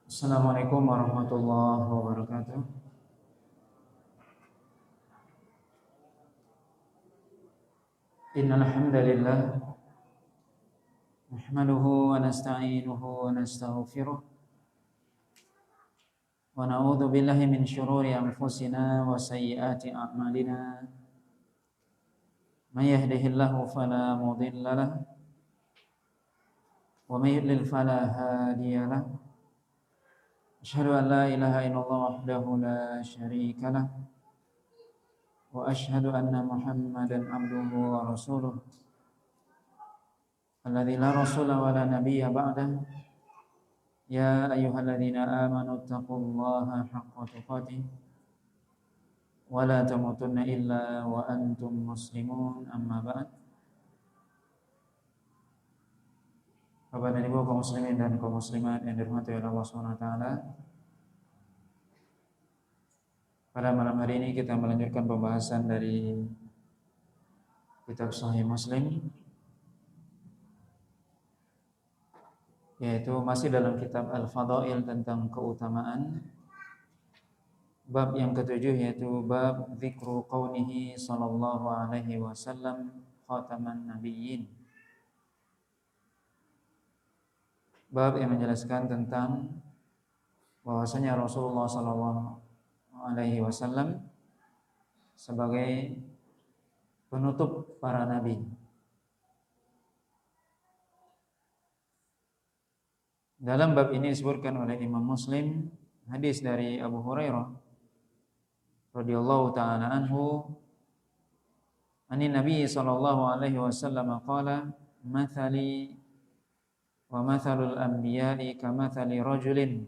Assalamualaikum warahmatullahi wabarakatuh. Innal hamdalillah nahmaduhu wa nasta'inuhu wa nastaghfiruh wa na'udzu billahi min syururi anfusina wa sayyiati a'malina. May yahdihillahu fala mudilla lahu wa may yudlil fala hadiya lahu. Asyhadu an la ilaha illallah wahdahu la syarika lahu wa asyhadu anna Muhammadan abduhu wa rasuluh alladzi la rasula wa la nabiyya ba'dahu. Ya ayyuhalladzina amanu taqullaha haqqa tuqatih wa la tamutunna illa wa antum muslimun. Amma ba'd. Bapak dan Ibu kaum muslimin dan kaum muslimat yang dirahmati oleh Allah Subhanahu wa taala. Pada malam hari ini kita melanjutkan pembahasan dari kitab Sahih Muslim, yaitu masih dalam kitab Al-Fadail tentang keutamaan. Bab yang ketujuh yaitu bab dzikru qaunihi sallallahu alaihi wasallam khataman nabiyyin. Bab yang menjelaskan tentang bahwasanya Rasulullah sallallahu alaihi wasallam sebagai penutup para nabi. Dalam bab ini disebutkan oleh Imam Muslim hadis dari Abu Hurairah radhiyallahu taala anhu, ani Nabi sallallahu alaihi wasallam qala, mathali wa mathalul anbiya'i kamathali rajulin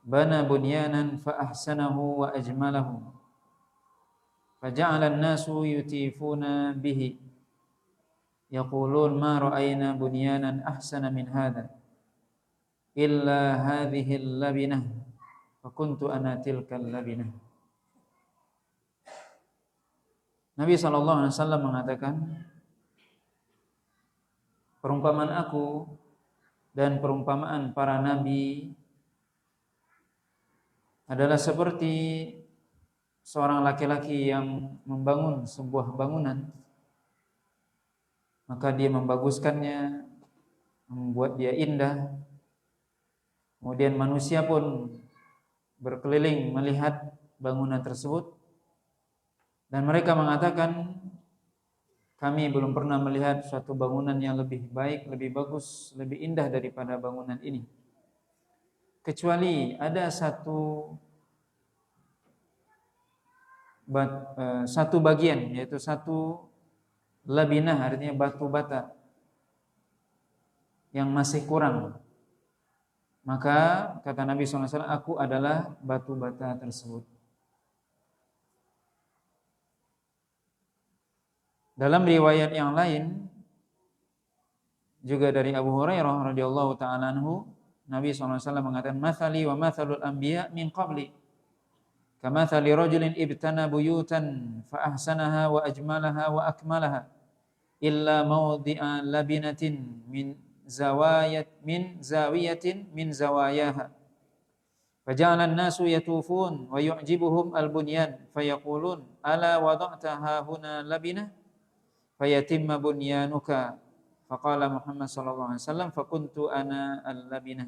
bana bunyanan fa ahsanahu wa ajmalahu faja'ala an-nasu yutifuna bihi yaqulun ma ra'ayna bunyanan ahsana min hadha illa hadhihi al-labinah fa kuntu ana tilka al-labinah. Nabi sallallahu alaihi wasallam mengatakan, perumpamaan aku dan perumpamaan para nabi adalah seperti seorang laki-laki yang membangun sebuah bangunan, maka dia membaguskannya, membuat dia indah. Kemudian manusia pun berkeliling melihat bangunan tersebut, dan mereka mengatakan, kami belum pernah melihat suatu bangunan yang lebih baik, lebih bagus, lebih indah daripada bangunan ini. Kecuali ada satu bagian, yaitu satu labinah, artinya batu bata yang masih kurang. Maka kata Nabi SAW, aku adalah batu bata tersebut. Dalam riwayat yang lain juga dari Abu Hurairah radhiyallahu taala anhu, Nabi SAW mengatakan, mathali wa mathalul anbiya min qabli kamathali rajulin ibtana buyutan fa ahsanaha wa ajmalaha wa akmalaha illa mawdi'a labinatin min zawiyatin min zawayaha faja'ala an-nasu yatufun wa yu'jibuhum al-bunyan fayaqulun ala wada'taha huna labinah fayatimma bunyanuka faqala Muhammad sallallahu alaihi wasallam fakuntu ana al-labinah.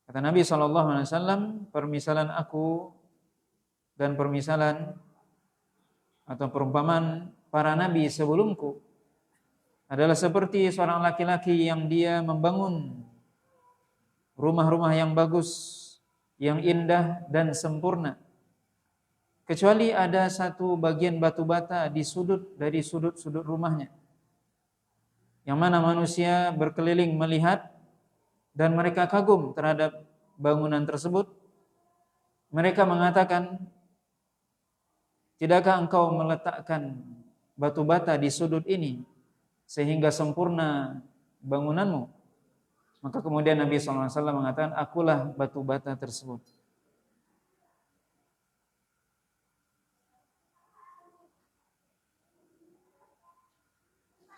Kata Nabi sallallahu alaihi wasallam, permisalan aku dan permisalan atau perumpamaan para nabi sebelumku adalah seperti seorang laki-laki yang dia membangun rumah-rumah yang bagus, yang indah dan sempurna. Kecuali ada satu bagian batu bata di dari sudut-sudut rumahnya, yang mana manusia berkeliling melihat dan mereka kagum terhadap bangunan tersebut. Mereka mengatakan, tidakkah engkau meletakkan batu bata di sudut ini sehingga sempurna bangunanmu? Maka kemudian Nabi SAW mengatakan, akulah batu bata tersebut.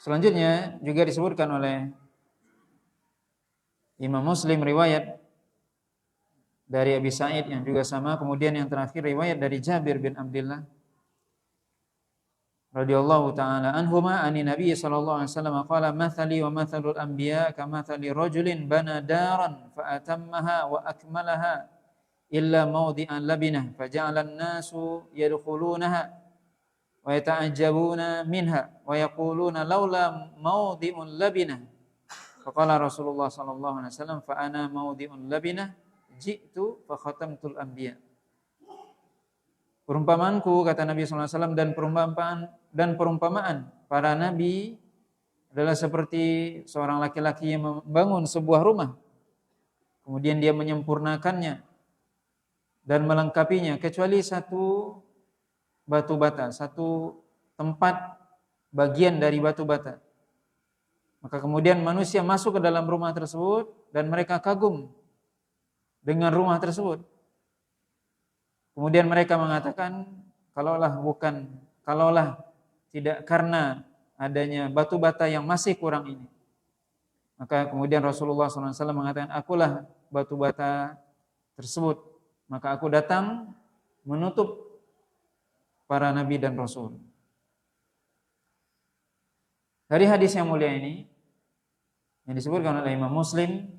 Selanjutnya juga disebutkan oleh Imam Muslim riwayat dari Abi Sa'id yang juga sama. Kemudian yang terakhir riwayat dari Jabir bin Abdullah radhiyallahu taala anhuma ani Nabi sallallahu alaihi wasallam qala mathali wa mathalul anbiya kamathali rajulin bana daran fa atammaha wa akmalaha illa mawdi'an labinah faja'ala an-nasu yadkhulunaha wa yata'ajjabuna minha wa yaquluna laula mawdi'un labinah faqala Rasulullah sallallahu alaihi wasallam fa ana mawdi'un labinah ji'tu fa khatamtul anbiya. Perumpamaanku, kata Nabi sallallahu alaihi wasallam, dan perumpamaan para nabi adalah seperti seorang laki-laki yang membangun sebuah rumah, kemudian dia menyempurnakannya dan melengkapinya kecuali satu batu bata, satu tempat bagian dari batu bata. Maka kemudian manusia masuk ke dalam rumah tersebut dan mereka kagum dengan rumah tersebut. Kemudian mereka mengatakan, kalaulah tidak karena adanya batu bata yang masih kurang ini. Maka kemudian Rasulullah SAW mengatakan, akulah batu bata tersebut. Maka aku datang menutup para nabi dan rasul. Dari hadis yang mulia ini, yang disebutkan oleh Imam Muslim,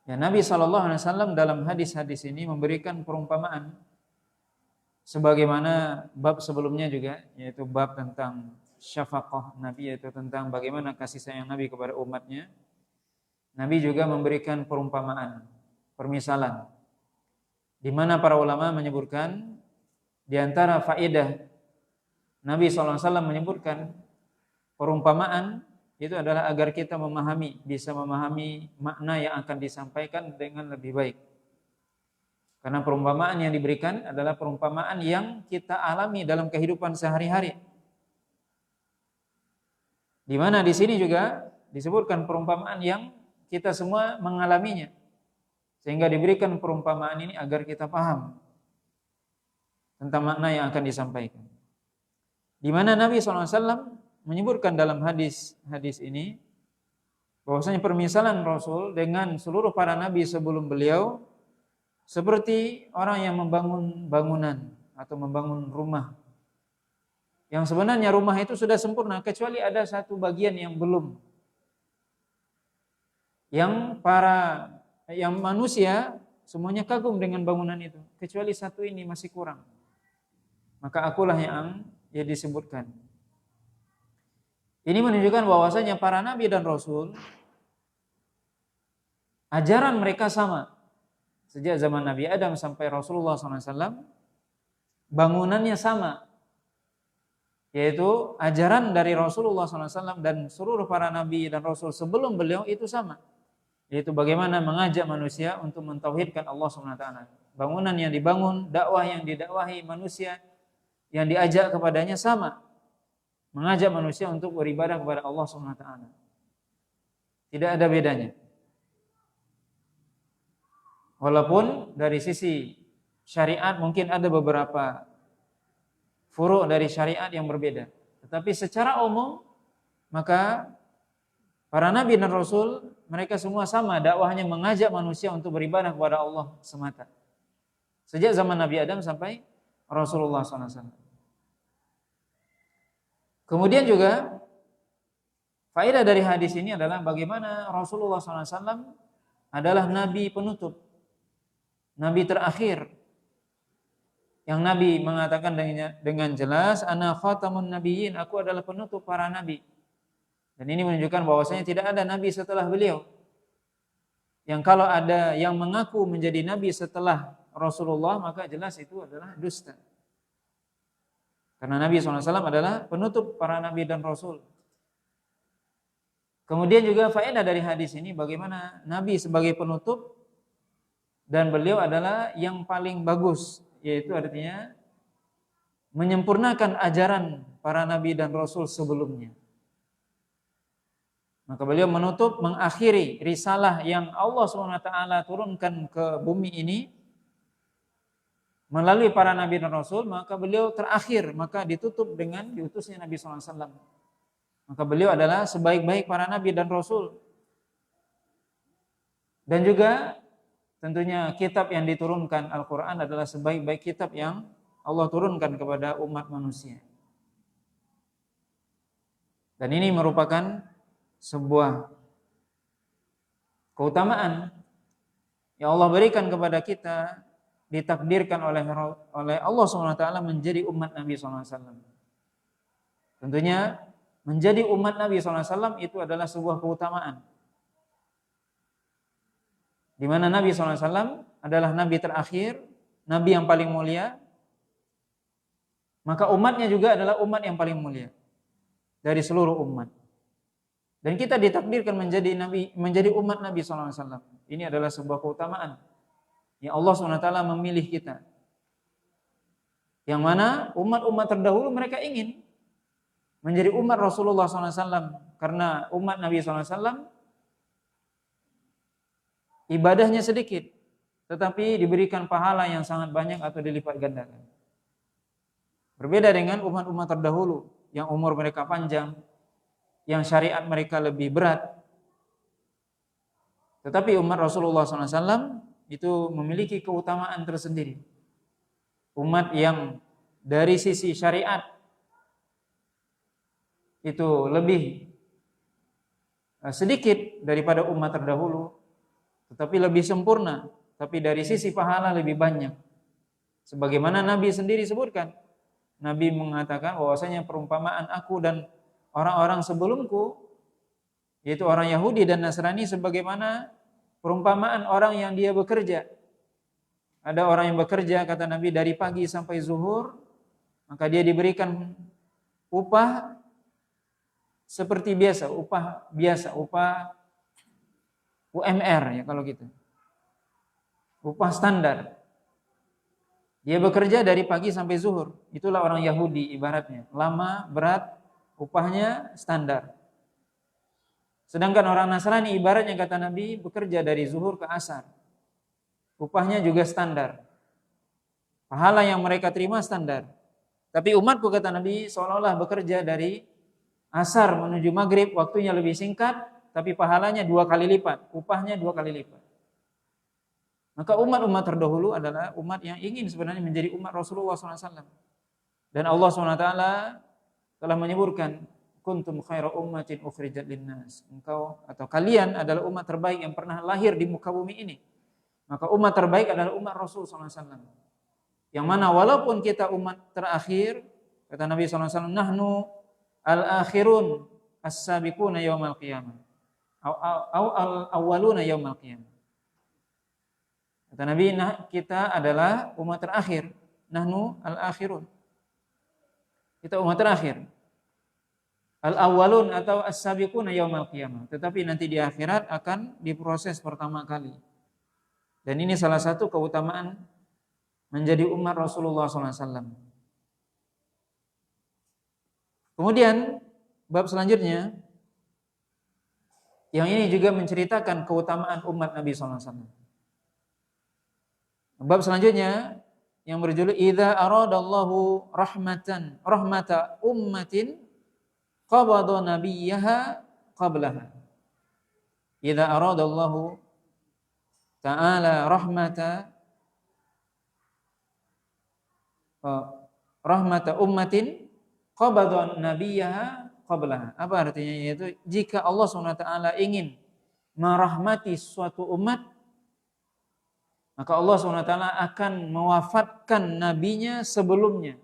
ya, Nabi SAW dalam hadis-hadis ini memberikan perumpamaan sebagaimana bab sebelumnya juga, yaitu bab tentang syafaqah Nabi, yaitu tentang bagaimana kasih sayang Nabi kepada umatnya. Nabi juga memberikan perumpamaan, permisalan, di mana para ulama menyebutkan di antara faedah Nabi SAW menyebutkan perumpamaan itu adalah agar kita bisa memahami makna yang akan disampaikan dengan lebih baik. Karena perumpamaan yang diberikan adalah perumpamaan yang kita alami dalam kehidupan sehari-hari. Di mana di sini juga disebutkan perumpamaan yang kita semua mengalaminya. Sehingga diberikan perumpamaan ini agar kita paham tentang makna yang akan disampaikan. Di mana Nabi SAW menyebutkan dalam hadis ini bahwasanya permisalan Rasul dengan seluruh para nabi sebelum beliau seperti orang yang membangun bangunan atau membangun rumah. Yang sebenarnya rumah itu sudah sempurna kecuali ada satu bagian yang belum. Yang manusia semuanya kagum dengan bangunan itu, kecuali satu ini masih kurang. Maka akulah yang disebutkan. Ini menunjukkan bahwasanya para nabi dan rasul ajaran mereka sama. Sejak zaman Nabi Adam sampai Rasulullah SAW, bangunannya sama. Yaitu ajaran dari Rasulullah SAW dan seluruh para nabi dan rasul sebelum beliau itu sama. Yaitu bagaimana mengajak manusia untuk mentauhidkan Allah SWT. Bangunan yang dibangun, dakwah yang didakwahi manusia, yang diajak kepadanya sama. Mengajak manusia untuk beribadah kepada Allah SWT. Tidak ada bedanya. Walaupun dari sisi syariat mungkin ada beberapa furu' dari syariat yang berbeda. Tetapi secara umum, maka para nabi dan rasul, mereka semua sama dakwahnya mengajak manusia untuk beribadah kepada Allah semata. Sejak zaman Nabi Adam sampai Rasulullah SAW. Kemudian juga, faedah dari hadis ini adalah bagaimana Rasulullah SAW adalah nabi penutup. Nabi terakhir yang Nabi mengatakan dengan jelas, ana khatamun nabiyyin, aku adalah penutup para nabi. Dan ini menunjukkan bahwasanya tidak ada nabi setelah beliau. Yang kalau ada yang mengaku menjadi nabi setelah Rasulullah, maka jelas itu adalah dusta. Karena Nabi SAW adalah penutup para nabi dan rasul. Kemudian juga faedah dari hadis ini bagaimana Nabi sebagai penutup dan beliau adalah yang paling bagus, yaitu artinya menyempurnakan ajaran para nabi dan rasul sebelumnya. Maka beliau menutup, mengakhiri risalah yang Allah SWT turunkan ke bumi ini melalui para nabi dan rasul, maka beliau terakhir, maka ditutup dengan diutusnya Nabi SAW. Maka beliau adalah sebaik-baik para nabi dan rasul. Dan juga tentunya kitab yang diturunkan Al-Quran adalah sebaik-baik kitab yang Allah turunkan kepada umat manusia. Dan ini merupakan sebuah keutamaan yang Allah berikan kepada kita, ditakdirkan oleh Allah SWT menjadi umat Nabi SAW. Tentunya menjadi umat Nabi SAW itu adalah sebuah keutamaan, di mana Nabi SAW adalah Nabi terakhir, Nabi yang paling mulia, maka umatnya juga adalah umat yang paling mulia dari seluruh umat. Dan kita ditakdirkan menjadi umat Nabi SAW. Ini adalah sebuah keutamaan yang Allah SWT memilih kita. Yang mana umat-umat terdahulu mereka ingin menjadi umat Rasulullah SAW, karena umat Nabi SAW ibadahnya sedikit, tetapi diberikan pahala yang sangat banyak atau dilipat gandakan. Berbeda dengan umat-umat terdahulu yang umur mereka panjang, yang syariat mereka lebih berat. Tetapi umat Rasulullah SAW itu memiliki keutamaan tersendiri. Umat yang dari sisi syariat itu lebih sedikit daripada umat terdahulu, tetapi lebih sempurna. Tapi dari sisi pahala lebih banyak. Sebagaimana Nabi sendiri sebutkan. Nabi mengatakan bahwasanya perumpamaan aku dan orang-orang sebelumku, yaitu orang Yahudi dan Nasrani, sebagaimana perumpamaan orang yang dia bekerja. Ada orang yang bekerja, kata Nabi, dari pagi sampai zuhur, maka dia diberikan upah seperti biasa, upah UMR ya kalau gitu. Upah standar. Dia bekerja dari pagi sampai zuhur. Itulah orang Yahudi ibaratnya. Lama, berat, upahnya standar. Sedangkan orang Nasrani ibaratnya, kata Nabi, bekerja dari zuhur ke asar. Upahnya juga standar. Pahala yang mereka terima standar. Tapi umatku, kata Nabi, seolah-olah bekerja dari asar menuju maghrib, waktunya lebih singkat, tapi pahalanya 2 kali lipat, upahnya 2 kali lipat. Maka umat-umat terdahulu adalah umat yang ingin sebenarnya menjadi umat Rasulullah SAW. Dan Allah SWT telah menyebutkan, kuntum khaira ummatin ukhrijat linnas. Engkau atau kalian adalah umat terbaik yang pernah lahir di muka bumi ini. Maka umat terbaik adalah umat Rasul SAW. Yang mana walaupun kita umat terakhir, kata Nabi SAW, nahnu al-akhirun as-sabiquna yaumal qiyamah. Al-awwaluna yaumal qiyamah. Kata Nabi, kita adalah umat terakhir. Nahnu al-akhirun. Kita umat terakhir. Al-awwalun atau as-sabiquna yaumal qiyamah. Tetapi nanti di akhirat akan diproses pertama kali. Dan ini salah satu keutamaan menjadi umat Rasulullah SAW. Kemudian bab selanjudnya, yang ini juga menceritakan keutamaan umat Nabi SAW. Bab selanjutnya yang berjudul idza aradallahu rahmata ummatin qabada nabiyyaha qablaha. Idza aradallahu ta'ala rahmata ummatin qabada nabiyyaha qablaha. Apa artinya? Yaitu jika Allah SWT ingin merahmati suatu umat, maka Allah SWT akan mewafatkan nabinya sebelumnya.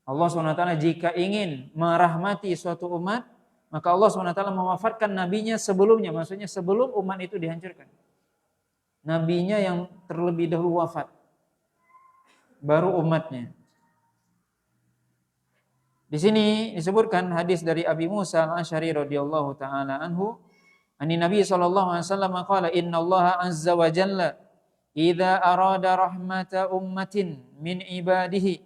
Allah SWT jika ingin merahmati suatu umat, maka Allah SWT mewafatkan nabinya sebelumnya. Maksudnya sebelum umat itu dihancurkan. Nabinya yang terlebih dahulu wafat, baru umatnya. Di sini disebutkan hadis dari Abi Musa al-Asy'ari radhiyallahu taala anhu, ani Nabi sallallahu alaihi wasallam qala innallaha azza wa jalla idza arada rahmata ummatin min ibadihi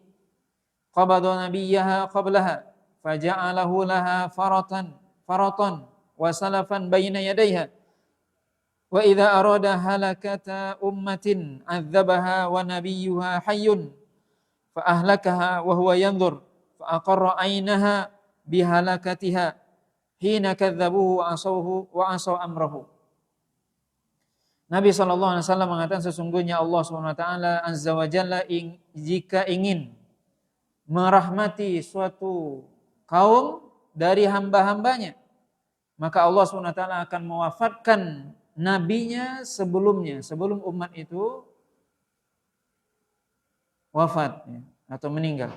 qabada nabiyyaha qablaha faja'alahu laha faratan wa salafan baina yadayha wa idza arada halakata ummatin 'adzabaha wa nabiyyuha hayyun fa ahlakaha wa huwa yanzur fa aqarra 'ainaha bihalakatiha hina kadzabuhu wa asaw amrahu. Nabi SAW mengatakan sesungguhnya Allah SWT Azza wa Jalla jika ingin merahmati suatu kaum dari hamba-hambanya, maka Allah SWT akan mewafatkan nabinya sebelumnya, sebelum umat itu wafat atau meninggal.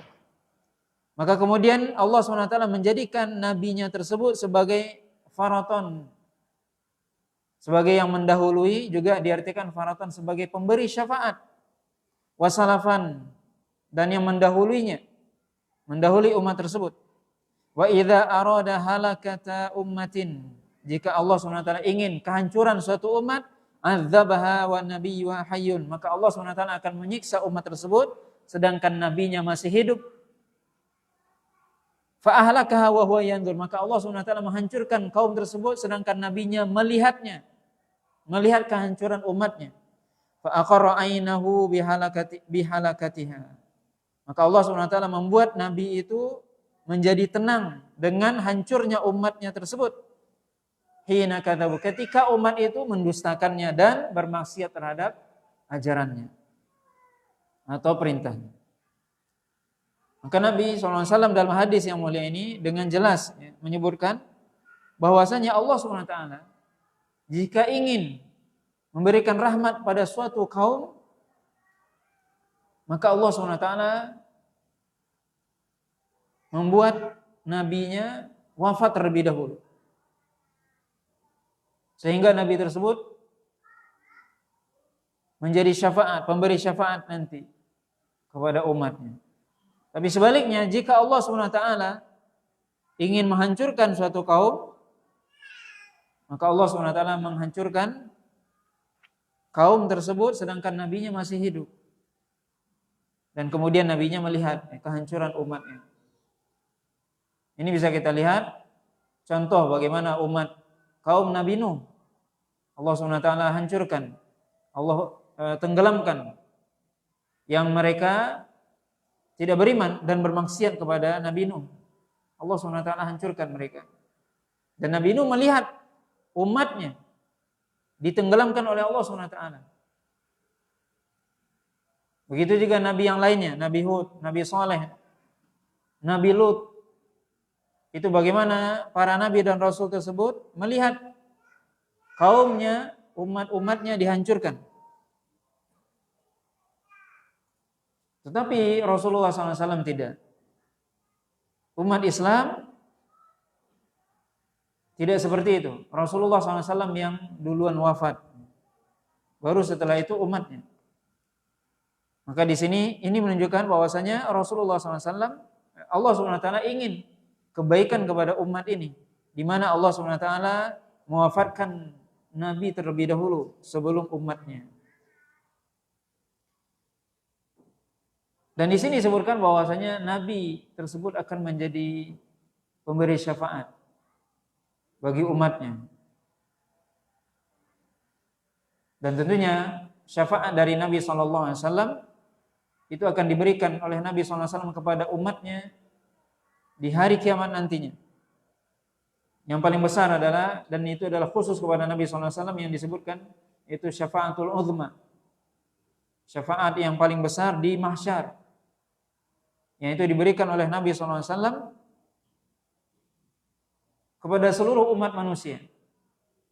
Maka kemudian Allah SWT menjadikan nabinya tersebut sebagai faraton, sebagai yang mendahului, juga diartikan faraton sebagai pemberi syafaat, wasalafan, dan yang mendahulunya, mendahului umat tersebut. Wa idza arada halakata ummatin, jika Allah SWT ingin kehancuran suatu umat, azzabaha wa nabiyyu hayyun, maka Allah SWT akan menyiksa umat tersebut sedangkan nabinya masih hidup. Fa ahlakaha wa huwa yanzur, maka Allah SWT menghancurkan kaum tersebut sedangkan nabinya melihatnya, melihat kehancuran umatnya. Fa aqarra ainahu bihalakatiha, maka Allah SWT membuat nabi itu menjadi tenang dengan hancurnya umatnya tersebut. Hina kadzabu, ketika umat itu mendustakannya dan bermaksiat terhadap ajarannya atau perintahnya. Maka Nabi SAW dalam hadis yang mulia ini dengan jelas menyebutkan bahwasanya Allah SWT jika ingin memberikan rahmat pada suatu kaum, maka Allah SWT membuat nabinya wafat terlebih dahulu, sehingga nabi tersebut menjadi syafaat, pemberi syafaat nanti kepada umatnya. Tapi sebaliknya, jika Allah SWT ingin menghancurkan suatu kaum, maka Allah SWT menghancurkan kaum tersebut sedangkan nabinya masih hidup. Dan kemudian nabinya melihat kehancuran umatnya. Ini bisa kita lihat contoh bagaimana umat kaum Nabi Nuh, Allah SWT hancurkan, Allah tenggelamkan, yang mereka tidak beriman dan bermaksiat kepada Nabi Nuh. Allah SWT hancurkan mereka. Dan Nabi Nuh melihat umatnya ditenggelamkan oleh Allah SWT. Begitu juga Nabi yang lainnya, Nabi Hud, Nabi Saleh, Nabi Lut. Itu bagaimana para Nabi dan Rasul tersebut melihat kaumnya, umat-umatnya dihancurkan. Tetapi Rasulullah SAW tidak. Umat Islam tidak seperti itu. Rasulullah SAW yang duluan wafat, baru setelah itu umatnya. Maka di sini ini menunjukkan bahwasanya Rasulullah SAW, Allah SWT ingin kebaikan kepada umat ini, di mana Allah SWT mewafatkan Nabi terlebih dahulu sebelum umatnya. Dan di sini disebutkan bahwasanya Nabi tersebut akan menjadi pemberi syafaat bagi umatnya. Dan tentunya syafaat dari Nabi SAW itu akan diberikan oleh Nabi SAW kepada umatnya di hari kiamat nantinya. Yang paling besar adalah, dan itu adalah khusus kepada Nabi SAW yang disebutkan, itu syafaatul uzma, syafaat yang paling besar di mahsyar, yang itu diberikan oleh Nabi SAW kepada seluruh umat manusia.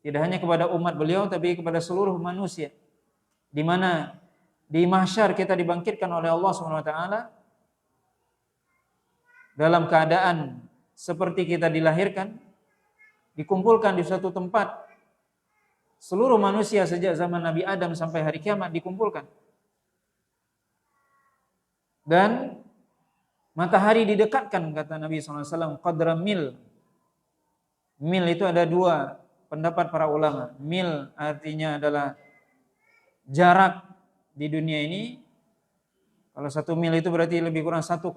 Tidak hanya kepada umat beliau, tapi kepada seluruh manusia. Di mana di mahsyar kita dibangkitkan oleh Allah SWT dalam keadaan seperti kita dilahirkan, dikumpulkan di suatu tempat. Seluruh manusia sejak zaman Nabi Adam sampai hari kiamat dikumpulkan. Dan matahari didekatkan, kata Nabi SAW, qadra mil. Mil itu ada dua pendapat para ulama. Mil artinya adalah jarak di dunia ini. Kalau 1 mil itu berarti lebih kurang 1,6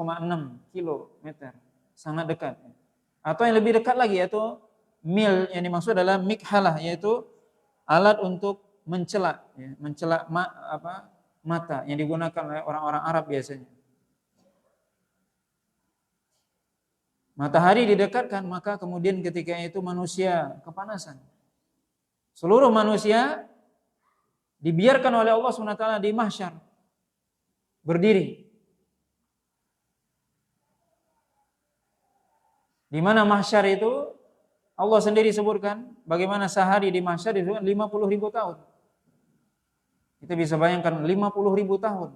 kilometer. Sangat dekat. Atau yang lebih dekat lagi, yaitu mil yang dimaksud adalah mikhalah, yaitu alat untuk mencela, mencela mata yang digunakan oleh orang-orang Arab biasanya. Matahari didekatkan, maka kemudian ketika itu manusia kepanasan. Seluruh manusia dibiarkan oleh Allah SWT di mahsyar berdiri. Di mana mahsyar itu Allah sendiri sebutkan bagaimana sehari di mahsyar itu 50.000 tahun. Kita bisa bayangkan 50.000 tahun.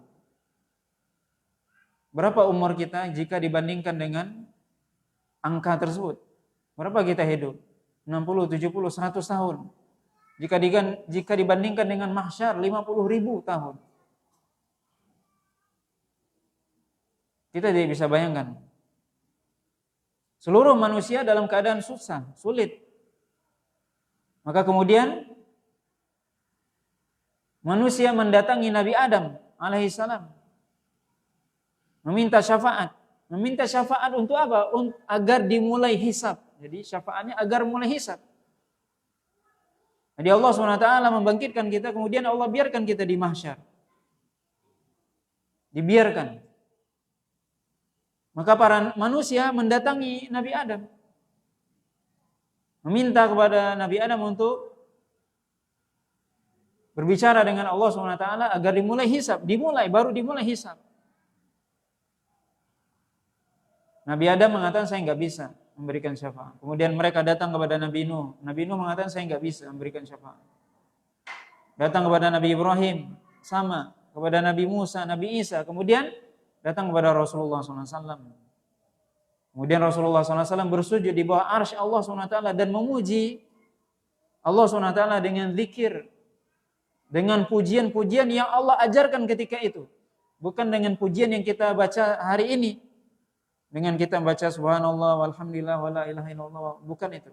Berapa umur kita jika dibandingkan dengan angka tersebut? Berapa kita hidup? 60, 70, 100 tahun. Jika dibandingkan dengan mahsyar 50.000 tahun. Kita tidak bisa bayangkan. Seluruh manusia dalam keadaan susah, sulit. Maka kemudian manusia mendatangi Nabi Adam alaihissalam, meminta syafaat. Meminta syafaat untuk apa? Agar dimulai hisab. Jadi syafaatnya agar mulai hisab. Jadi Allah SWT membangkitkan kita, kemudian Allah biarkan kita di mahsyar. Dibiarkan. Maka para manusia mendatangi Nabi Adam. Meminta kepada Nabi Adam untuk berbicara dengan Allah SWT agar dimulai hisab. Baru dimulai hisab. Nabi Adam mengatakan, saya enggak bisa memberikan syafaat. Kemudian mereka datang kepada Nabi Nuh. Nabi Nuh mengatakan, saya enggak bisa memberikan syafaat. Datang kepada Nabi Ibrahim, sama. Kepada Nabi Musa, Nabi Isa. Kemudian datang kepada Rasulullah SAW. Kemudian Rasulullah SAW bersujud di bawah arsy Allah SWT dan memuji Allah SWT dengan zikir, dengan pujian-pujian yang Allah ajarkan ketika itu. Bukan dengan pujian yang kita baca hari ini. Dengan kita baca subhanallah walhamdulillah wala ilaha illallah. Bukan itu.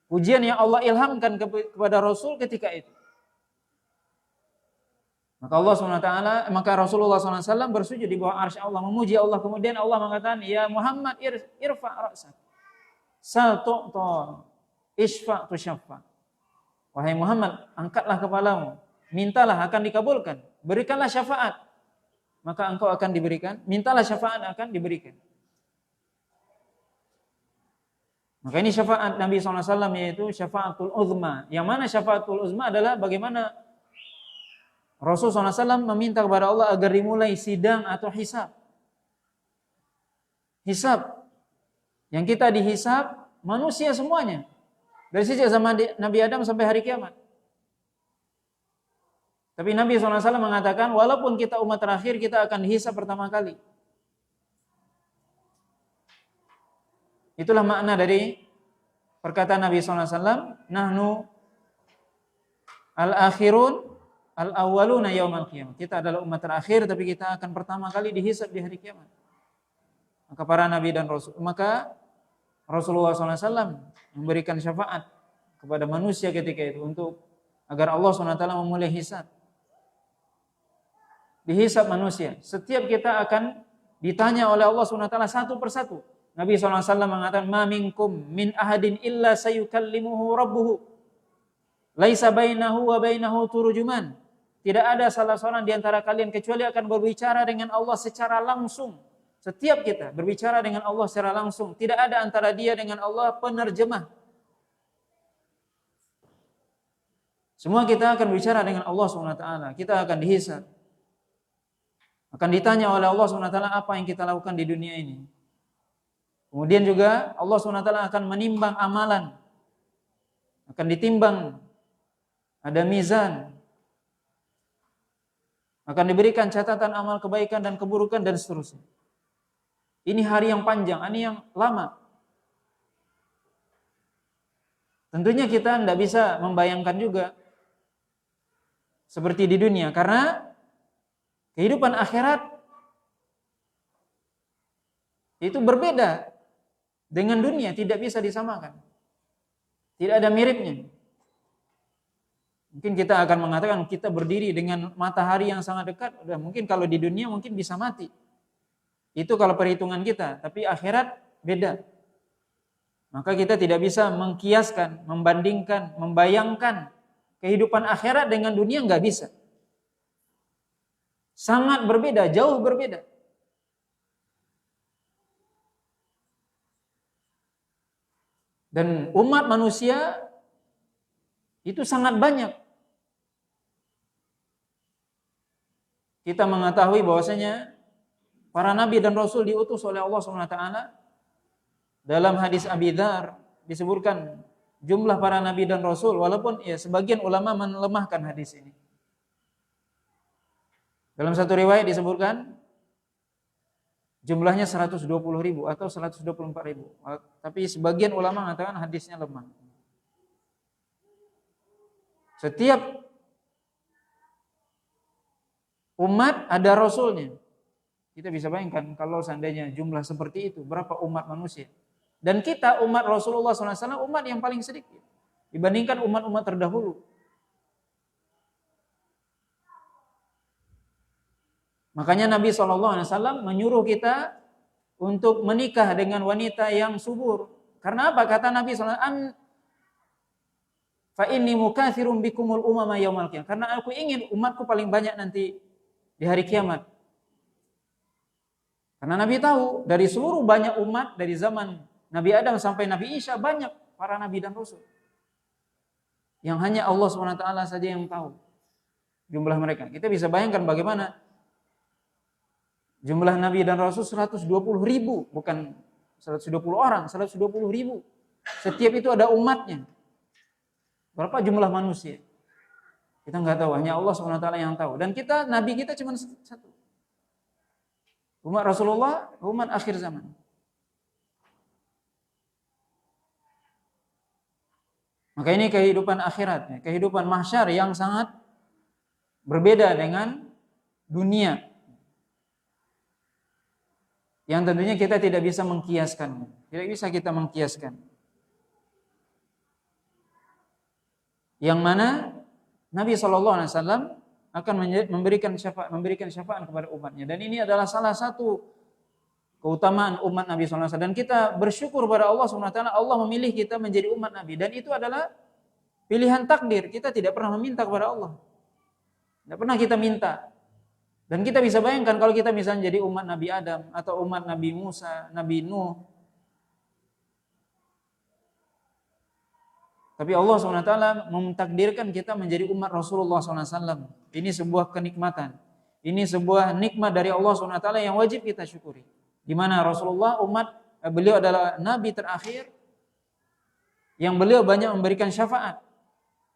Pujian yang Allah ilhamkan kepada Rasul ketika itu. Maka Rasulullah SAW bersujud di bawah arsy Allah, memuji Allah. Kemudian Allah mengatakan, ya Muhammad irfa' ra'sak, sal tu'ta, isfa' tusyaffa. Wahai Muhammad, angkatlah kepalamu, mintalah akan dikabulkan, berikanlah syafaat, maka engkau akan diberikan, mintalah syafaat akan diberikan. Maka ini syafaat Nabi SAW, yaitu syafaatul uzma. Yang mana syafaatul uzma adalah bagaimana Rasulullah SAW meminta kepada Allah agar dimulai sidang atau hisab. Hisab. Yang kita dihisab manusia semuanya. Dari sejak zaman Nabi Adam sampai hari kiamat. Tapi Nabi SAW mengatakan, walaupun kita umat terakhir, kita akan dihisab pertama kali. Itulah makna dari perkataan Nabi SAW, nahnu al-akhirun al-awwaluna yaumal qiyamah. Kita adalah umat terakhir, tapi kita akan pertama kali dihisab di hari kiamat. Maka para nabi dan rasul, maka Rasulullah SAW memberikan syafaat kepada manusia ketika itu untuk agar Allah SWT memulai hisab. Dihisab manusia. Setiap kita akan ditanya oleh Allah SWT satu persatu. Nabi SAW mengatakan, ma minkum min ahadin illa sayukallimuhu rabbuhu. Laisa bainahu wa bainahu turjuman. Tidak ada salah seorang di antara kalian kecuali akan berbicara dengan Allah secara langsung. Setiap kita berbicara dengan Allah secara langsung. Tidak ada antara dia dengan Allah penerjemah. Semua kita akan bicara dengan Allah SWT. Kita akan dihisab. Akan ditanya oleh Allah SWT apa yang kita lakukan di dunia ini. Kemudian juga Allah SWT akan menimbang amalan. Akan ditimbang. Ada mizan. Akan diberikan catatan amal kebaikan dan keburukan dan seterusnya. Ini hari yang panjang, ini yang lama. Tentunya kita tidak bisa membayangkan juga seperti di dunia. Karena kehidupan akhirat itu berbeda dengan dunia, tidak bisa disamakan. Tidak ada miripnya. Mungkin kita akan mengatakan kita berdiri dengan matahari yang sangat dekat. Udah, mungkin kalau di dunia mungkin bisa mati. Itu kalau perhitungan kita. Tapi akhirat beda. Maka kita tidak bisa mengkiaskan, membandingkan, membayangkan kehidupan akhirat dengan dunia, nggak bisa. Sangat berbeda, jauh berbeda. Dan umat manusia itu sangat banyak. kita mengetahui bahwasanya para nabi dan rasul diutus oleh Allah Subhanahu wa taala. Dalam hadis Abi Dzar disebutkan jumlah para nabi dan rasul, walaupun ya sebagian ulama melemahkan hadis ini. Dalam satu riwayat disebutkan jumlahnya 120.000 atau 124.000. Tapi sebagian ulama mengatakan hadisnya lemah. Setiap umat ada rasulnya. Kita bisa bayangkan kalau seandainya jumlah seperti itu, berapa umat manusia. Dan kita umat Rasulullah SAW umat yang paling sedikit dibandingkan umat-umat terdahulu. Makanya Nabi SAW menyuruh kita untuk menikah dengan wanita yang subur. Karena apa? Kata Nabi SAW, fa inni mukatsirun bikumul umama yaumal qiyamah. Karena aku ingin umatku paling banyak nanti di hari kiamat. Karena Nabi tahu dari seluruh banyak umat dari zaman Nabi Adam sampai Nabi Isa banyak para nabi dan rasul. Yang hanya Allah SWT saja yang tahu jumlah mereka. Kita bisa bayangkan bagaimana jumlah nabi dan rasul 120.000, bukan 120 orang, 120.000. Setiap itu ada umatnya. Berapa jumlah manusia? Kita nggak tahu, hanya Allah SWT yang tahu. Dan kita, nabi kita cuma satu. Umat Rasulullah, umat akhir zaman. Maka ini kehidupan akhirat, kehidupan mahsyar yang sangat berbeda dengan dunia. Yang tentunya kita tidak bisa mengkiaskan. Tidak bisa kita mengkiaskan. Yang mana Nabi SAW akan memberikan syafaat kepada umatnya. Dan ini adalah salah satu keutamaan umat Nabi SAW. Dan kita bersyukur kepada Allah SWT. Allah memilih kita menjadi umat Nabi. Dan itu adalah pilihan takdir. Kita tidak pernah meminta kepada Allah. Tidak pernah kita minta. Dan kita bisa bayangkan kalau kita misalnya jadi umat Nabi Adam atau umat Nabi Musa, Nabi Nuh. Tapi Allah SWT mentakdirkan kita menjadi umat Rasulullah SAW. Ini sebuah kenikmatan. Ini sebuah nikmat dari Allah SWT yang wajib kita syukuri. Di mana Rasulullah beliau adalah Nabi terakhir yang beliau banyak memberikan syafaat.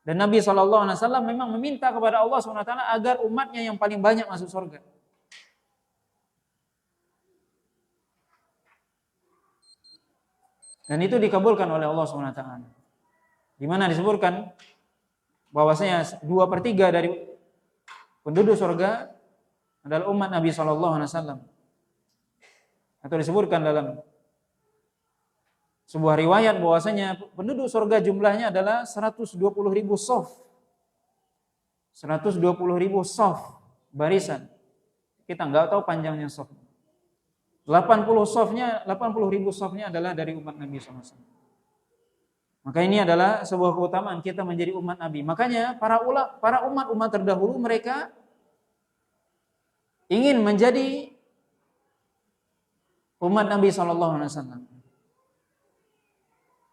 Dan Nabi SAW memang meminta kepada Allah SWT agar umatnya yang paling banyak masuk surga. Dan itu dikabulkan oleh Allah SWT. Di mana disebutkan bahwasanya 2/3 dari penduduk surga adalah umat Nabi SAW. Atau disebutkan dalam sebuah riwayat bahwasanya penduduk surga jumlahnya adalah 120.000 shaf. 120.000 shaf barisan. Kita nggak tahu panjangnya shaf. 80.000 shafnya adalah dari umat Nabi SAW. Maka ini adalah sebuah keutamaan kita menjadi umat Nabi. Makanya para umat terdahulu mereka ingin menjadi umat Nabi SAW.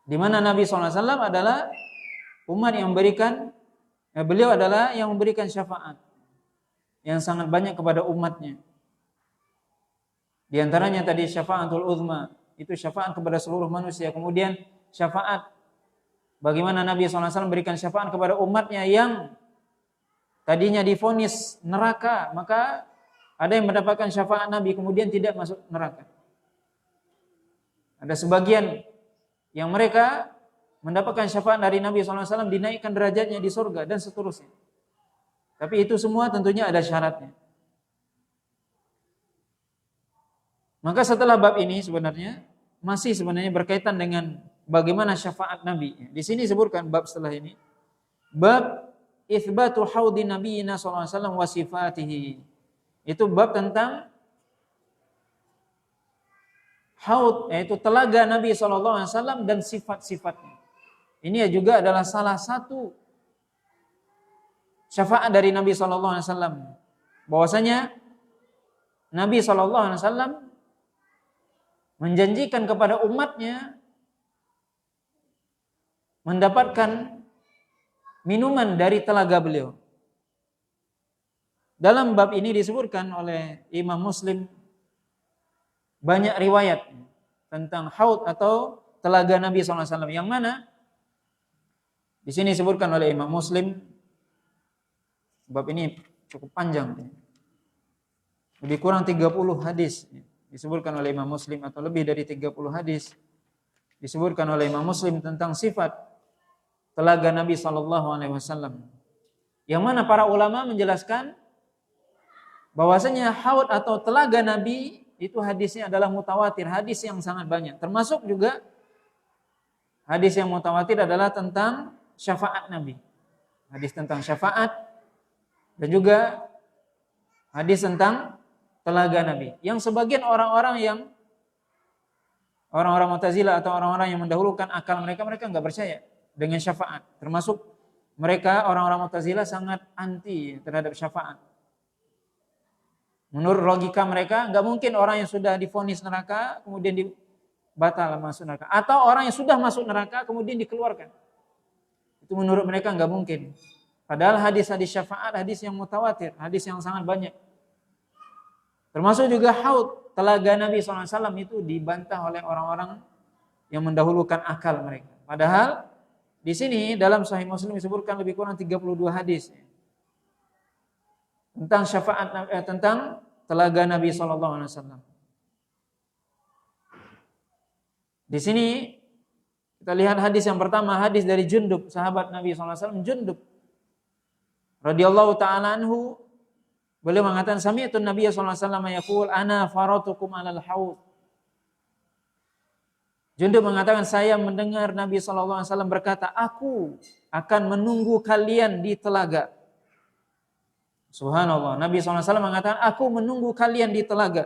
Di mana Nabi SAW adalah umat yang beliau adalah yang memberikan syafaat yang sangat banyak kepada umatnya. Di antaranya tadi syafaatul uzma, itu syafaat kepada seluruh manusia. Kemudian syafaat, bagaimana Nabi SAW memberikan syafaat kepada umatnya yang tadinya divonis neraka, maka ada yang mendapatkan syafaat Nabi kemudian tidak masuk neraka. Ada sebagian yang mereka mendapatkan syafaat dari Nabi SAW dinaikkan derajatnya di surga dan seterusnya. Tapi itu semua tentunya ada syaratnya. Maka setelah bab ini masih sebenarnya berkaitan dengan bagaimana syafaat Nabi. Di sini disebutkan bab setelah ini. Bab itsbatu haudi nabiyina sallallahu alaihi wasallam wa sifatihi. Itu bab tentang haud, yaitu telaga Nabi sallallahu alaihi wasallam dan sifat-sifatnya. Ini juga adalah salah satu syafaat dari Nabi sallallahu alaihi wasallam. Bahwasanya Nabi sallallahu alaihi wasallam menjanjikan kepada umatnya mendapatkan minuman dari telaga beliau. dalam bab ini disebutkan oleh Imam Muslim banyak riwayat tentang haud atau telaga Nabi SAW, yang mana di sini disebutkan oleh Imam Muslim. Bab ini cukup panjang, lebih kurang 30 hadis disebutkan oleh Imam Muslim, atau lebih dari 30 hadis disebutkan oleh Imam Muslim tentang sifat telaga Nabi SAW, yang mana para ulama menjelaskan bahwasanya haud atau telaga Nabi itu hadisnya adalah mutawatir, hadis yang sangat banyak. Termasuk juga hadis yang mutawatir adalah tentang syafaat Nabi, hadis tentang syafaat, dan juga hadis tentang telaga Nabi. Yang sebagian orang-orang Mu'tazilah atau orang-orang yang mendahulukan akal mereka nggak percaya dengan syafaat. Termasuk mereka orang-orang Mu'tazilah sangat anti terhadap syafaat. Menurut logika mereka, nggak mungkin orang yang sudah divonis neraka kemudian batal masuk neraka, atau orang yang sudah masuk neraka kemudian dikeluarkan. Itu menurut mereka nggak mungkin. Padahal hadis-hadis syafaat, hadis yang mutawatir, hadis yang sangat banyak. Termasuk juga haud, telaga Nabi SAW, itu dibantah oleh orang-orang yang mendahulukan akal mereka. Padahal di sini dalam Sahih Muslim disebutkan lebih kurang 32 hadis tentang syafaat, tentang telaga Nabi SAW. Di sini kita lihat hadis yang pertama, hadis dari Jundub, sahabat Nabi SAW, Jundub radhiyallahu ta'ala anhu. Beliau mengatakan, sami'tu Nabiy sallallahu alaihi wasallam yaqul ana faratukum 'alal haud. Jundub mengatakan, saya mendengar Nabi sallallahu alaihi wasallam berkata, aku akan menunggu kalian di telaga. Subhanallah, Nabi sallallahu alaihi wasallam mengatakan, aku menunggu kalian di telaga.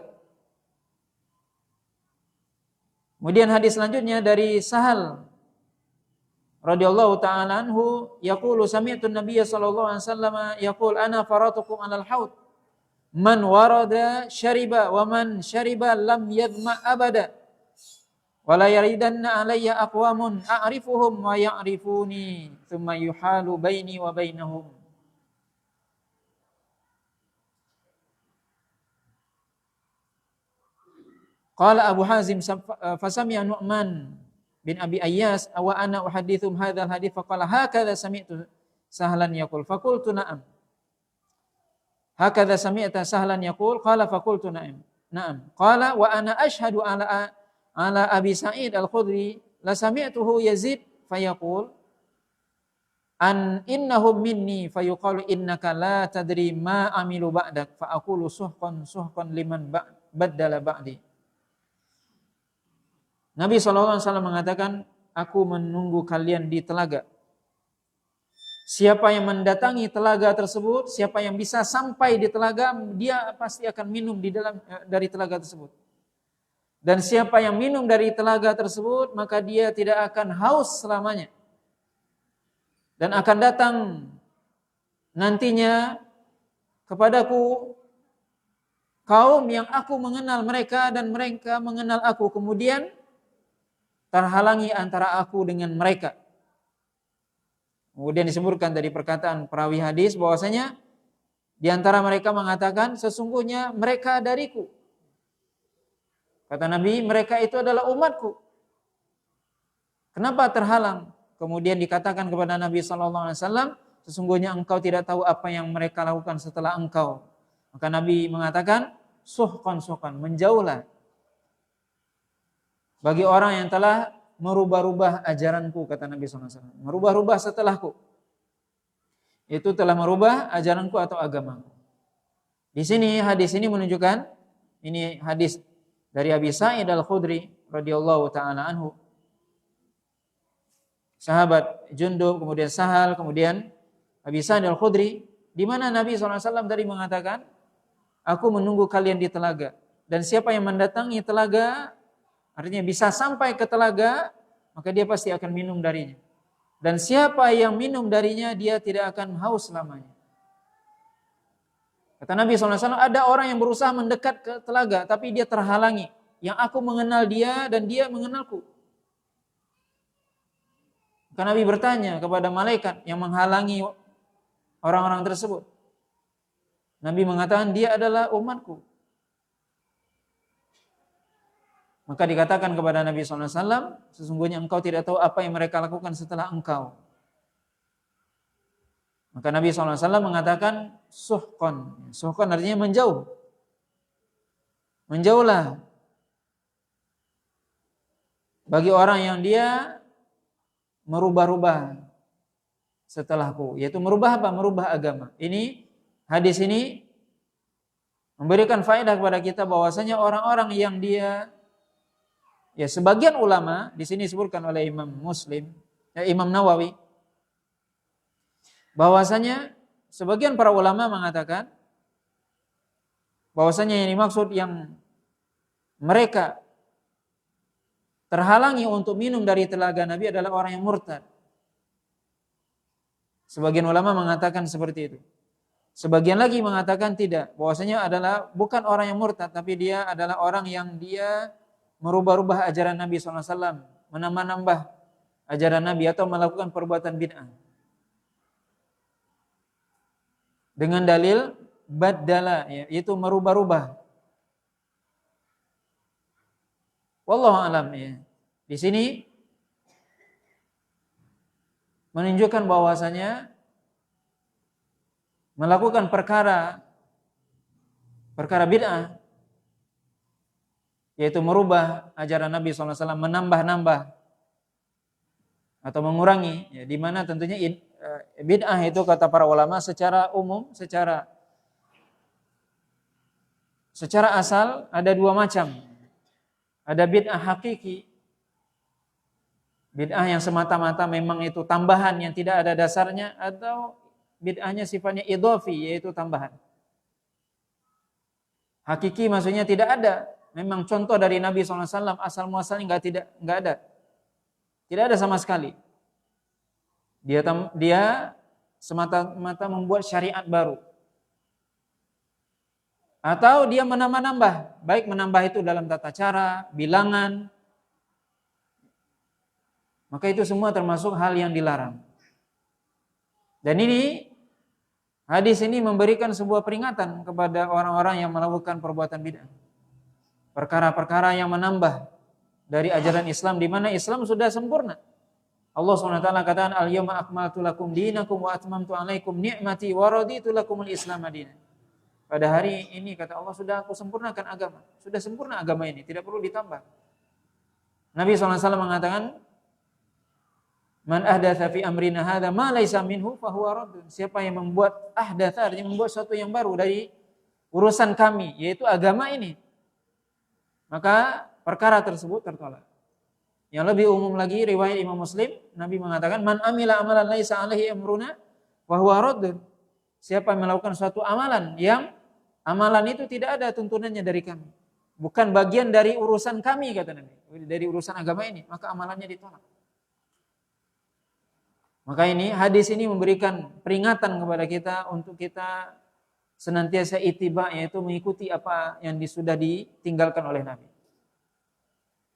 Kemudian hadis selanjutnya dari Sahal radhiyallahu ta'ala anhu, yaqulu sami'tu Nabiy sallallahu alaihi wasallam yaqul ana faratukum 'alal haud. Man warada syariba wa man syariba lam yadma abada. Wala yaridanna alayya aqwamun a'rifuhum wa ya'rifuni thumma yuhalu baini wa bainahum. Qala Abu Hazim fasami'a Nu'man bin Abi Ayyas wa ana uhaddithum hadzal hadits faqala hakadha sami'tu Sahlan yaqul faqultu na'am. Hakadha sami'ta Sahlan yaqul qala faqultu na'am. Na'am. Qala wa ana ashhadu ala Abi Sa'id Al-Khudri la sami'tuhu Yazid fayaqul an innahum minni fayuqalu innaka la tadri ma amilu ba'dak fa aqulu suhqan liman baddala ba'di. Nabi SAW mengatakan, aku menunggu kalian di telaga. Siapa yang mendatangi telaga tersebut, siapa yang bisa sampai di telaga, dia pasti akan minum dari telaga tersebut. Dan siapa yang minum dari telaga tersebut, maka dia tidak akan haus selamanya. Dan akan datang nantinya kepadaku kaum yang aku mengenal mereka dan mereka mengenal aku. Kemudian terhalangi antara aku dengan mereka. Kemudian disebutkan dari perkataan perawi hadis bahwasanya di antara mereka mengatakan, sesungguhnya mereka dariku. Kata Nabi, mereka itu adalah umatku. Kenapa terhalang? Kemudian dikatakan kepada Nabi SAW, sesungguhnya engkau tidak tahu apa yang mereka lakukan setelah engkau. Maka Nabi mengatakan, suhqan, menjauhlah bagi orang yang telah merubah-rubah ajaranku, kata Nabi SAW. Merubah-rubah setelahku. Itu telah merubah ajaranku atau agamaku. Di sini hadis ini menunjukkan, ini hadis dari Abi Sa'id Al-Khudri radhiyallahu ta'ala anhu. Sahabat Jundub, kemudian Sahal, kemudian Abi Sa'id Al-Khudri, di mana Nabi SAW tadi mengatakan, aku menunggu kalian di telaga. Dan siapa yang mendatangi telaga, artinya bisa sampai ke telaga, maka dia pasti akan minum darinya. Dan siapa yang minum darinya, dia tidak akan haus selamanya. Kata Nabi SAW, ada orang yang berusaha mendekat ke telaga, tapi dia terhalangi. Yang aku mengenal dia dan dia mengenalku. Maka Nabi bertanya kepada malaikat yang menghalangi orang-orang tersebut. Nabi mengatakan dia adalah umatku. Maka dikatakan kepada Nabi SAW, sesungguhnya engkau tidak tahu apa yang mereka lakukan setelah engkau. Maka Nabi SAW mengatakan suhqan. Suhqan artinya menjauh. Menjauhlah bagi orang yang dia merubah-rubah setelahku. Yaitu merubah apa? Merubah agama. Hadis ini memberikan faedah kepada kita bahwasanya orang-orang yang dia, ya sebagian ulama di sini disebutkan oleh Imam Nawawi, bahwasanya sebagian para ulama mengatakan bahwasanya yang dimaksud yang mereka terhalangi untuk minum dari telaga Nabi adalah orang yang murtad. Sebagian ulama mengatakan seperti itu. Sebagian lagi mengatakan tidak, bahwasanya adalah bukan orang yang murtad, tapi dia adalah orang yang dia merubah-rubah ajaran Nabi SAW, menambah-nambah ajaran Nabi atau melakukan perbuatan bid'ah. Dengan dalil baddala, yaitu merubah-rubah. Wallahu a'lam, ya. Di sini menunjukkan bahwasanya melakukan perkara bid'ah, yaitu merubah ajaran Nabi SAW, menambah-nambah atau mengurangi, ya, di mana tentunya bid'ah itu kata para ulama secara umum, secara asal ada dua macam. Ada bid'ah hakiki, bid'ah yang semata-mata memang itu tambahan yang tidak ada dasarnya, atau bid'ahnya sifatnya idhofi, yaitu tambahan. Hakiki maksudnya tidak ada, memang contoh dari Nabi SAW asal muasalnya nggak ada, tidak ada sama sekali. Dia semata-mata membuat syariat baru, atau dia menambah-nambah, baik menambah itu dalam tata cara, bilangan, maka itu semua termasuk hal yang dilarang. Dan hadis ini memberikan sebuah peringatan kepada orang-orang yang melakukan perbuatan bid'ah. Perkara-perkara yang menambah dari ajaran Islam, di mana Islam sudah sempurna. Allah SWT katakan, al-yawma akmaltu lakum dinakum wa atmamtu alaikum ni'mati wa raditu lakumul Islam dinan. Pada hari ini kata Allah, sudah aku sempurnakan agama. Sudah sempurna agama ini, tidak perlu ditambah. Nabi SAW mengatakan, man ahdatsa fi amrina hadza ma laisa minhu fa huwa raddun. Siapa yang membuat ahdatsa, artinya membuat sesuatu yang baru dari urusan kami, yaitu agama ini, maka perkara tersebut tertolak. Yang lebih umum lagi riwayat Imam Muslim, Nabi mengatakan man amila amalan laisa alaihi amruna fa huwa raddun. Siapa yang melakukan suatu amalan yang amalan itu tidak ada tuntunannya dari kami, bukan bagian dari urusan kami, kata Nabi, dari urusan agama ini, maka amalannya ditolak. Maka hadis ini memberikan peringatan kepada kita untuk kita senantiasa ittiba, yaitu mengikuti apa yang sudah ditinggalkan oleh Nabi.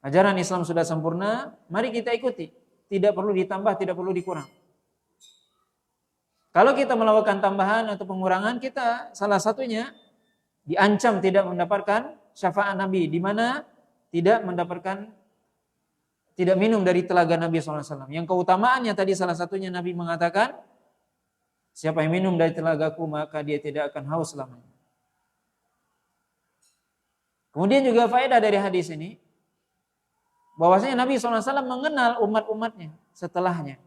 Ajaran Islam sudah sempurna, mari kita ikuti. Tidak perlu ditambah, tidak perlu dikurang. Kalau kita melakukan tambahan atau pengurangan, kita salah satunya diancam tidak mendapatkan syafaat Nabi, di mana tidak minum dari telaga Nabi SAW. Yang keutamaannya tadi salah satunya Nabi mengatakan, siapa yang minum dari telagaku maka dia tidak akan haus selamanya. Kemudian juga faedah dari hadis ini, bahwasanya Nabi SAW mengenal umat-umatnya setelahnya.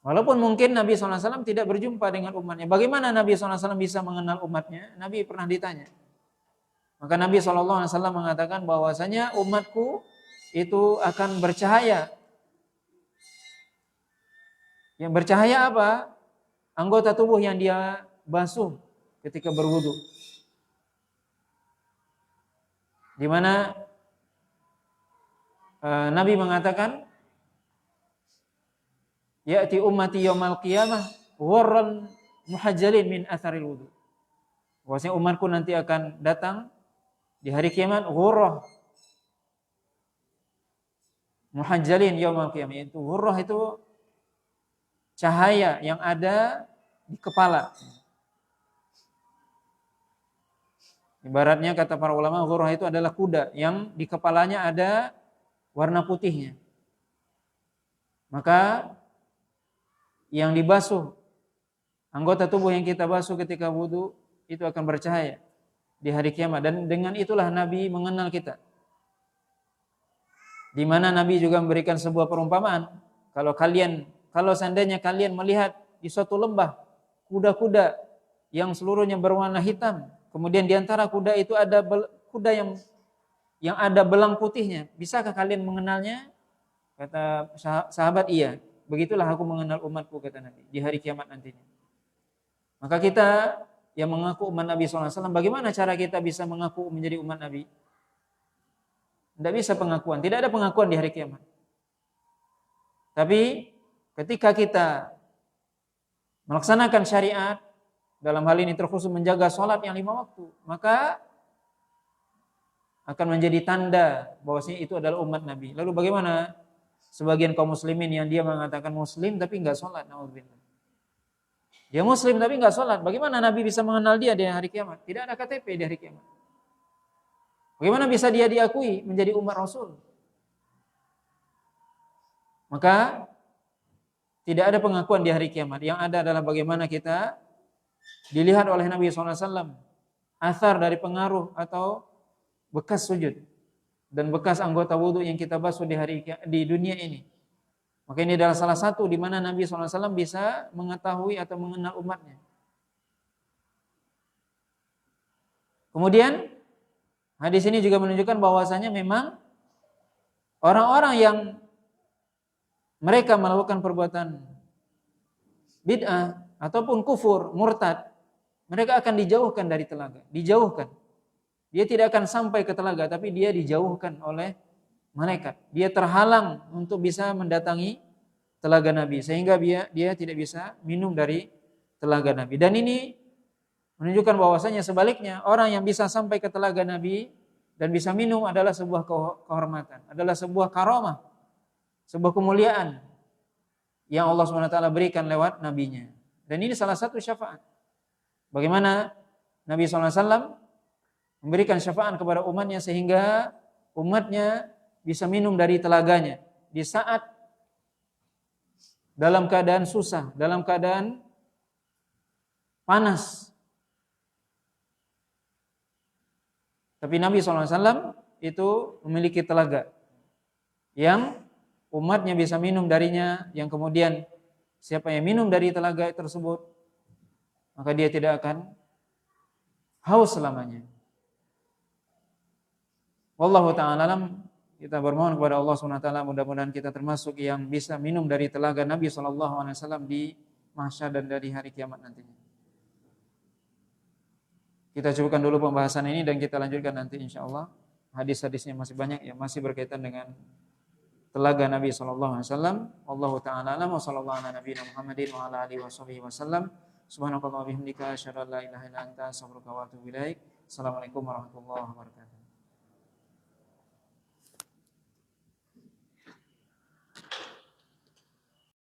Walaupun mungkin Nabi SAW tidak berjumpa dengan umatnya. Bagaimana Nabi SAW bisa mengenal umatnya? Nabi pernah ditanya. Maka Nabi SAW mengatakan bahwasanya umatku itu akan bercahaya. Yang bercahaya apa? Anggota tubuh yang dia basuh ketika berwudu. Di mana Nabi mengatakan, ya'ti ummati yaumal qiyamah ghurran muhajjalin min atharil wudu. Bahwasanya umatku nanti akan datang di hari kiamat ghurrah muhajjalin yaumal qiyamah. Itu ghurrah itu cahaya yang ada di kepala. Ibaratnya kata para ulama, ghurrah itu adalah kuda yang di kepalanya ada warna putihnya. Maka yang dibasuh, anggota tubuh yang kita basuh ketika wudu itu akan bercahaya di hari kiamat, dan dengan itulah Nabi mengenal kita. Di mana Nabi juga memberikan sebuah perumpamaan, kalau seandainya kalian melihat di suatu lembah kuda-kuda yang seluruhnya berwarna hitam, kemudian di antara kuda itu ada kuda yang ada belang putihnya, bisakah kalian mengenalnya? Kata sahabat, iya. Begitulah aku mengenal umatku, kata Nabi, di hari kiamat nantinya. Maka kita yang mengaku umat Nabi SAW, bagaimana cara kita bisa mengaku menjadi umat Nabi? Tidak bisa pengakuan, tidak ada pengakuan di hari kiamat. Tapi ketika kita melaksanakan syariat, dalam hal ini terkhusus menjaga sholat yang 5 waktu, maka akan menjadi tanda bahwasanya itu adalah umat Nabi. Lalu bagaimana sebagian kaum muslimin yang dia mengatakan muslim tapi enggak sholat? Na'udzubillah. Dia muslim tapi enggak sholat. Bagaimana Nabi bisa mengenal dia di hari kiamat? Tidak ada KTP di hari kiamat. Bagaimana bisa dia diakui menjadi umat Rasul? Maka tidak ada pengakuan di hari kiamat. Yang ada adalah bagaimana kita dilihat oleh Nabi SAW athar dari pengaruh atau bekas sujud dan bekas anggota wudu yang kita basuh di dunia ini. Maka ini adalah salah satu di mana Nabi SAW bisa mengetahui atau mengenal umatnya. Kemudian hadis ini juga menunjukkan bahwasanya memang orang-orang yang mereka melakukan perbuatan bid'ah ataupun kufur, murtad, mereka akan dijauhkan dari telaga, dijauhkan. Dia tidak akan sampai ke telaga, tapi dia dijauhkan oleh malaikat. Dia terhalang untuk bisa mendatangi telaga Nabi, sehingga dia tidak bisa minum dari telaga Nabi. Dan ini menunjukkan bahwasanya sebaliknya, orang yang bisa sampai ke telaga Nabi dan bisa minum adalah sebuah kehormatan, adalah sebuah karamah, sebuah kemuliaan yang Allah SWT berikan lewat nabinya. Dan ini salah satu syafaat. Bagaimana Nabi SAW memberikan syafaat kepada umatnya sehingga umatnya bisa minum dari telaganya di saat dalam keadaan susah, dalam keadaan panas. Tapi Nabi SAW itu memiliki telaga yang umatnya bisa minum darinya, yang kemudian siapa yang minum dari telaga tersebut, maka dia tidak akan haus selamanya. Wallahu ta'ala alam. Kita bermohon kepada Allah SWT, mudah-mudahan kita termasuk yang bisa minum dari telaga Nabi SAW di mahsyar dan dari hari kiamat nantinya. Kita cukupkan dulu pembahasan ini dan kita lanjutkan nanti insyaAllah. Hadis-hadisnya masih banyak yang masih berkaitan dengan telaga Nabi SAW. Wallahu ta'ala alam wa sallallahu ala nabiyina Muhammadin wa ala alihi wa sahbihi wa sallam. Subhanallahi wa bihamdika asyhadu an la ilaha illa anta astaghfiruka wa atubu ilaik. Assalamualaikum warahmatullahi wabarakatuh.